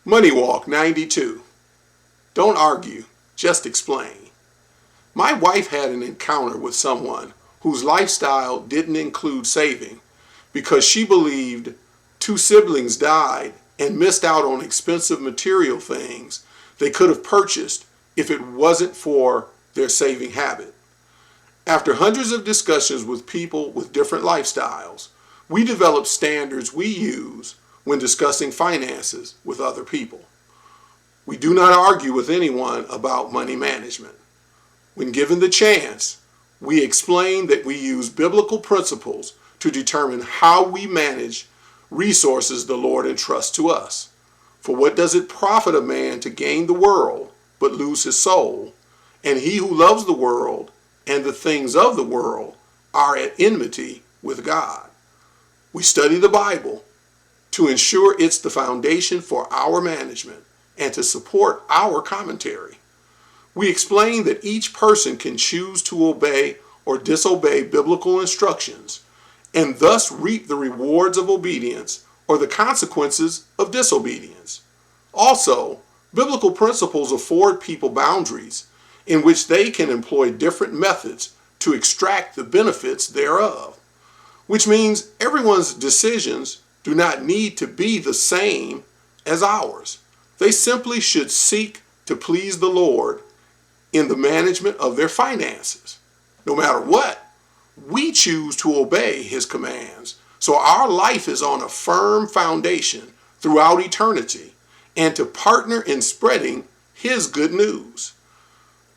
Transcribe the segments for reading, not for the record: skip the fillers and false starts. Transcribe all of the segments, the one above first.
MoneyWalk 92. Don't argue, just explain. My wife had an encounter with someone whose lifestyle didn't include saving because she believed two siblings died and missed out on expensive material things they could have purchased if it wasn't for their saving habit. After hundreds of discussions with people with different lifestyles, we developed standards we use when discussing finances with other people. We do not argue with anyone about money management. When given the chance, we explain that we use biblical principles to determine how we manage resources the Lord entrusts to us. For what does it profit a man to gain the world but lose his soul? And he who loves the world and the things of the world are at enmity with God. We study the Bible to ensure it's the foundation for our management and to support our commentary. We explain that each person can choose to obey or disobey biblical instructions and thus reap the rewards of obedience or the consequences of disobedience. Also, biblical principles afford people boundaries in which they can employ different methods to extract the benefits thereof, which means everyone's decisions do not need to be the same as ours. They simply should seek to please the Lord in the management of their finances. No matter what, we choose to obey His commands, so our life is on a firm foundation throughout eternity, and to partner in spreading His good news.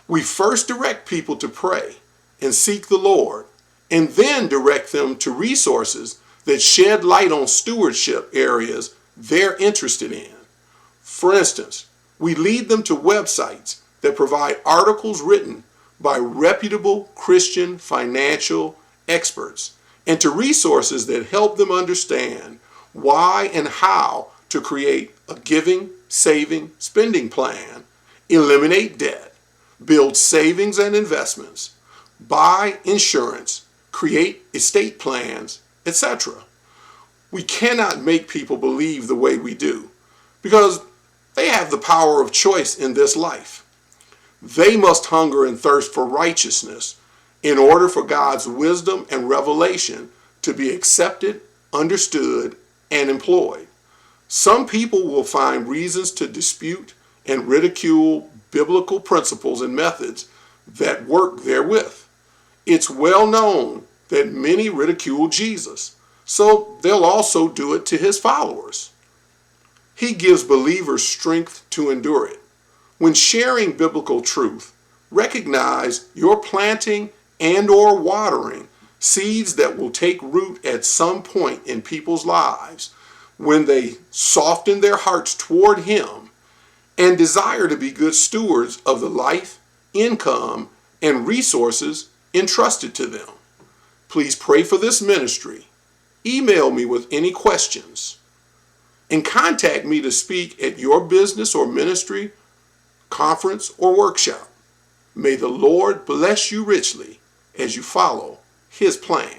We first direct people to pray and seek the Lord, and then direct them to resources that shed light on stewardship areas they're interested in. For instance, we lead them to websites that provide articles written by reputable Christian financial experts, and to resources that help them understand why and how to create a giving, saving, spending plan, eliminate debt, build savings and investments, buy insurance, create estate plans, etc. We cannot make people believe the way we do because they have the power of choice in this life. They must hunger and thirst for righteousness in order for God's wisdom and revelation to be accepted, understood, and employed. Some people will find reasons to dispute and ridicule biblical principles and methods that work therewith. It's well known that many ridicule Jesus, so they'll also do it to His followers. He gives believers strength to endure it. When sharing biblical truth, recognize you're planting and or watering seeds that will take root at some point in people's lives when they soften their hearts toward Him and desire to be good stewards of the life, income, and resources entrusted to them. Please pray for this ministry. Email me with any questions and contact me to speak at your business or ministry, conference, or workshop. May the Lord bless you richly as you follow His plan.